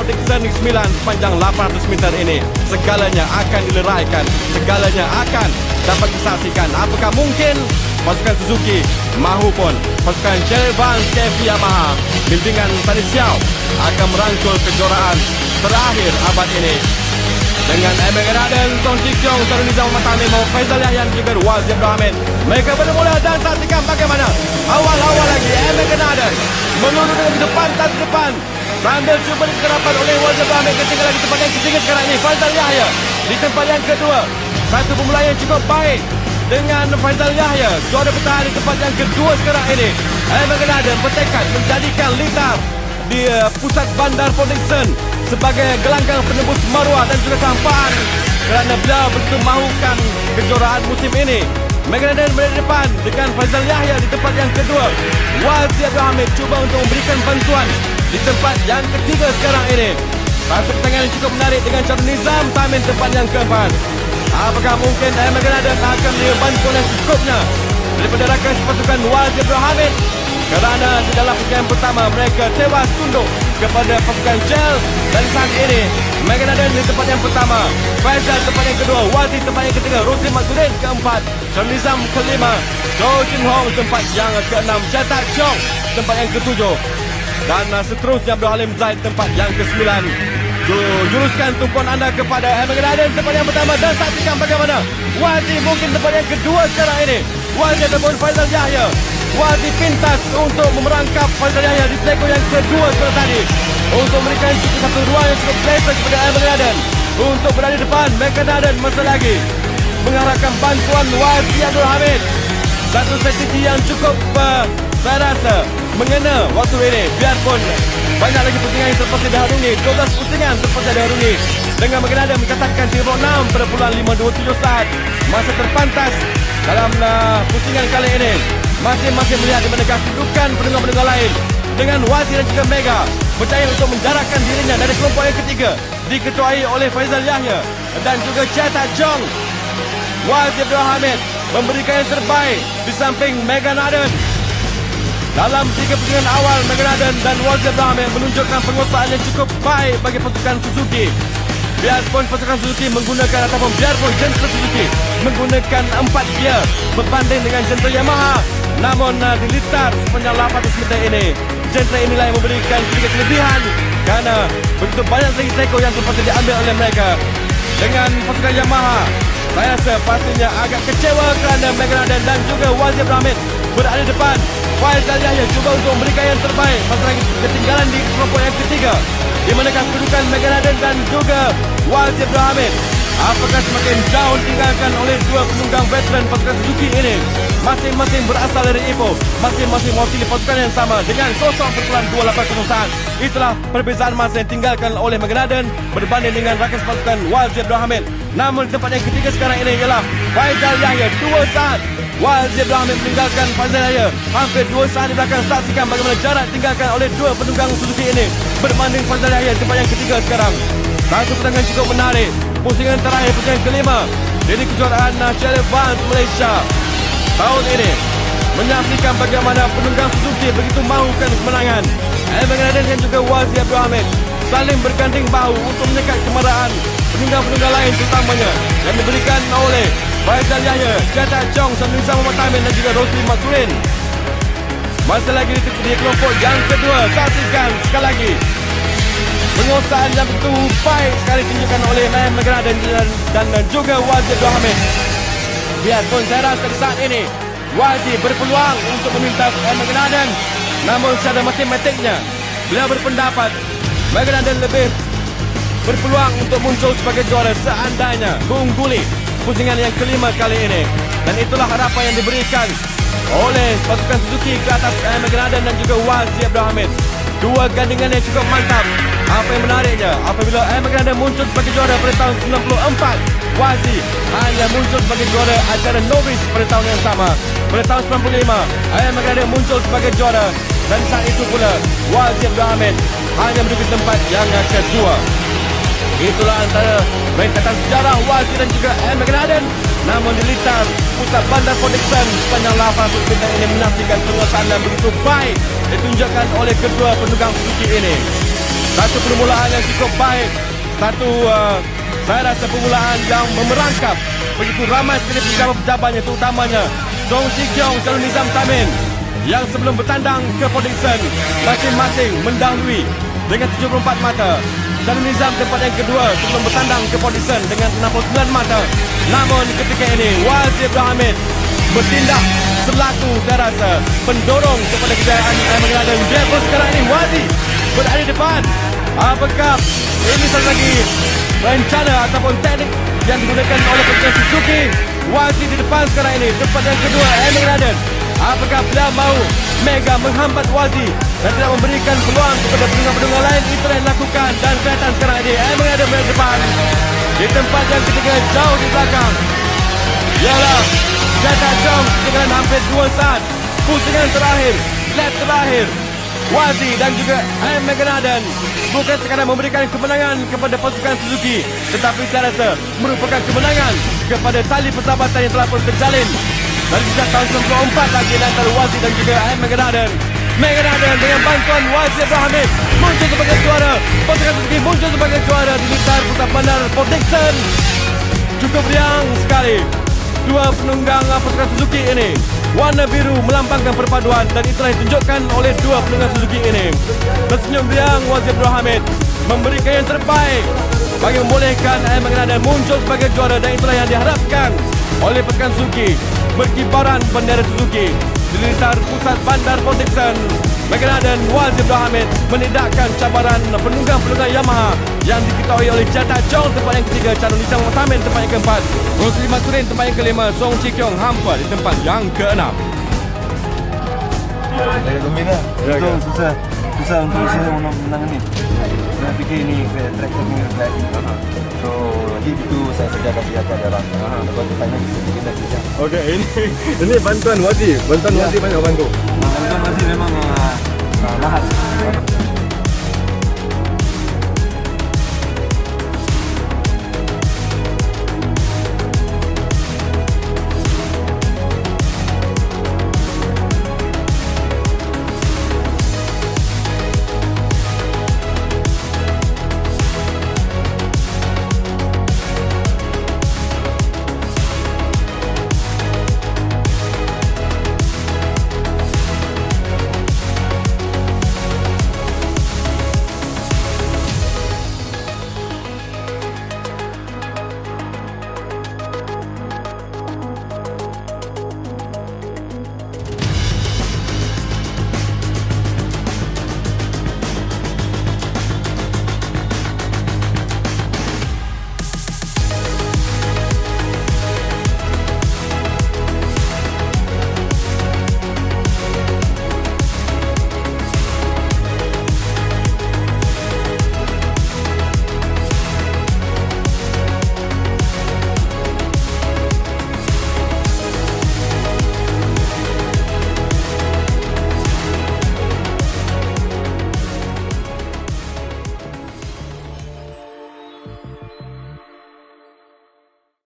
Dixon 9 sepanjang 800 meter ini. Segalanya akan dileraikan, segalanya akan dapat disaksikan. Apakah mungkin pasukan Suzuki mahupun pasukan Cherry Vance KF Yamaha bimbingan Tani Xiao akan merangkul kejuaraan terakhir abad ini dengan Emegan Arden, Tong Ji Kyung, Sarul Nizam Matami, Faizal Yahya dan juga Wazir Ahmed. Mereka bermula dan saksikan bagaimana awal-awal lagi Emegan Arden meluru dengan begitu pantas ke depan sambil cuba dikerapat oleh Wazir Ahmed. Ketika lagi tempat yang ketiga sekarang ini Faizal Yahya di tempat yang kedua. Satu pemula yang cukup baik dengan Faizal Yahya, juara bertahan di tempat yang kedua sekarang ini. Emegan Arden bertekad menjadikan Litar di pusat bandar Port Dickson sebagai gelanggang penembus maruah dan juga kehampaan kerana beliau betul mahukan kejuaraan musim ini. Emegan Arden berada di depan dengan Faizal Yahya di tempat yang kedua. Wazir Ahmed cuba untuk memberikan bantuan di tempat yang ketiga sekarang ini. Satu pertandingan yang cukup menarik dengan Sarul Nizam Tamin tempat yang keempat. Apakah mungkin Emegan Arden akan memberi bantuan yang cukupnya daripada rakan pasukan Wazir Ahmed? Kerana di dalam pertandingan pertama mereka tewas tunduk kepada pasukan Shell. Dan saat ini Emegan Arden di tempat yang pertama, Faizal tempat yang kedua, Wazir tempat yang ketiga, Rosli Maksudin keempat, Sarul Nizam kelima, Chow Jin Hong tempat yang keenam, Chatak Chong tempat yang ketujuh, dan seterusnya Abdul Halim Zaid tempat yang kesembilan. Juruskan tumpuan anda kepada Emegan Arden tempat yang pertama dan saksikan bagaimana Wazir mungkin tempat yang kedua sekarang ini. Wazir ataupun Faizal Yahya. Wazir pintas untuk memerangkap Faizal Yahya di seko yang kedua sekarang tadi untuk memberikan cukup satu ruang yang cukup selesa kepada Emegan Arden untuk berada di depan. Emegan Arden masih lagi mengharapkan bantuan Wazir Abdul Hamid. Satu strategi yang cukup saya rasa mengena waktu ini, biarpun banyak lagi pusingan yang terpaksa diharungi, 12 pusingan terpaksa diharungi dengan Emegan Arden mencatatkan 36.527 saat. Masa terpantas dalam pusingan kali ini. Masing-masing melihat di manakah kedudukan pendengar-pendengar lain dengan Wazir dan juga Mega berjaya untuk menjarakkan dirinya dari kelompok yang ketiga diketuai oleh Faizal Yahya dan juga Chatak Chong. Wazir Abdul Hamid memberikan yang terbaik di samping Emegan Arden. Dalam 3 pertandingan awal, Emegan Arden dan Wazir Abdul Hamid menunjukkan penguasaan yang cukup baik bagi pasukan Suzuki. Biarpun pasukan Suzuki menggunakan ataupun biarpun Gentle Suzuki menggunakan 4 gear berbanding dengan Gentle Yamaha, namun di Litar sepanjang 800 meter ini Gentle inilah yang memberikan sedikit kelebihan kerana begitu banyak lagi seko yang terpaksa diambil oleh mereka. Dengan pasukan Yamaha, saya rasa pastinya agak kecewa kerana Emegan Arden dan juga Wazir Abdul Hamid berada di depan. Faizal Yahya cuba untuk memberikan yang terbaik, pasal ketinggalan di kelompok yang ketiga di manakah kedudukan Emegan Arden dan juga Wazir Abdul Hamid apakah semakin jauh ditinggalkan oleh dua penunggang veteran pasukan Suzuki ini. Masing-masing berasal dari Ipoh, masing-masing mewakili pasukan yang sama dengan 0.280 saat. Itulah perbezaan masa yang ditinggalkan oleh Emegan Arden berbanding dengan rakan pasukan Wazir Abdul Hamid. Namun tempat yang ketiga sekarang ini ialah Faizal Yahya, 2 saat. Wazir Abdul Hamid meninggalkan Faizal Yahya hampir 2 saat di belakang. Saksikan bagaimana jarak ditinggalkan oleh dua penunggang Suzuki ini berbanding Faizal Yahya tempat yang ketiga sekarang. Satu pertandingan cukup menarik. Pusingan terakhir, pusingan kelima dari kejuaraan Cherry Vance Malaysia tahun ini menyaksikan bagaimana penunggang Suzuki begitu mahukan kemenangan. Emegan Arden dan juga Wazir Abdul Hamid saling berganding bahu untuk menyekat kemarahan penunggang-penunggang lain, terutamanya yang diberikan oleh Faizal Yahya, Chatak Chong, Sarul Nizam Tamin dan juga Rosli Maksudin. Masih lagi di kelompok yang kedua, saksikan sekali lagi penguasaan yang begitu baik sekali ditunjukkan oleh Emegan Arden dan juga Wazir Abdul Hamid. Biarpun saya rasa saat ini Wazir berpeluang untuk meminta Emegan Arden, namun secara matematiknya beliau berpendapat Emegan Arden lebih berpeluang untuk muncul sebagai juara seandainya mengungguli pusingan yang kelima kali ini. Dan itulah harapan yang diberikan oleh pasukan Suzuki ke atas Emegan Arden dan juga Wazir Abdul Hamid. Dua gandingan yang cukup mantap. Apa yang menariknya, apabila Emegan Arden muncul sebagai juara pada tahun 94, Wazir hanya muncul sebagai juara acara novice pada tahun yang sama. Pada tahun 95, Emegan Arden muncul sebagai juara dan saat itu pula Wazir Abdul Hamid hanya menduduki tempat yang kedua. Itulah antara rentetan sejarah Wazir dan juga Emegan Arden. Namun di Litar, pusat bandar Port Dickson sepanjang 800 meter ini menyaksikan penguasaan yang begitu baik ditunjukkan oleh kedua penunggang Suzuki ini. Satu permulaan yang cukup baik. Saya rasa permulaan yang memerangkap. Begitu ramai sekali pejabat-pejabatnya, terutamanya Song Chi Kiong, calon Nizam Tamin, yang sebelum bertandang ke Podingson masing-masing mendahului dengan 74 mata. Calon Nizam tempat yang kedua sebelum bertandang ke Podingson dengan 69 mata. Namun ketika ini Wazir Abdul Hamid bertindak selaku, saya rasa, pendorong kepada kejayaan Emirates, dan dia pun sekarang ini Wazir berada di depan. Apakah ini satu lagi rencana ataupun teknik yang digunakan oleh pasukan Suzuki? Wazir di depan sekarang ini, tempat yang kedua Emirates. Apakah beliau mahu Mega menghambat Wazir dan tidak memberikan peluang kepada penunggang-penunggang lain? Itulah yang dilakukan, dan kelihatan sekarang ini Emirates berada di depan. Di tempat yang ketiga jauh di belakang ialah Jatah Chong dengan hampir 2 saat. Pusingan terakhir, lap terakhir, Wazir dan juga Meganadon bukan sekadar memberikan kemenangan kepada pasukan Suzuki, tetapi saya rasa merupakan kemenangan kepada tali persahabatan yang telah pun terjalin dari sejak tahun 94 lagi antara Wazir dan juga Meganadon. Meganadon dengan bantuan Wazir Abdul Hamid muncul sebagai juara. Pasukan Suzuki muncul sebagai juara di lintar pusat bandar Podingson. Cukup riang sekali. Dua penunggang pasukan Suzuki ini, warna biru melambangkan perpaduan, dan itulah ditunjukkan oleh dua penunggang Suzuki ini. Tersenyum riang Wazir Abdul Hamid memberikan yang terbaik bagi membolehkan Meganadon muncul sebagai juara, dan itulah yang diharapkan oleh pasukan Suzuki. Berkibaran bendera Suzuki di lintar pusat bandar Podingson. Meganadon, Wazir Abdul Hamid menidakkan cabaran penunggang-penunggang Yamaha yang diketahui oleh Jatah Chong tempat yang ketiga, calon Nizam Tamin tempat yang keempat, Rosli Maturin tempat yang kelima, Song Chi Kiong hampa di tempat yang keenam. Saya gembira. Itu susah untuk saya menang ini. Saya fikir ini track punya track. So itu saya sudah kasih ada orang. Lepas itu tanya kita bisa. Okey, ini bantuan Wazir. Bantuan Wazir banyak bantu. Bantuan Wazir memang mahal.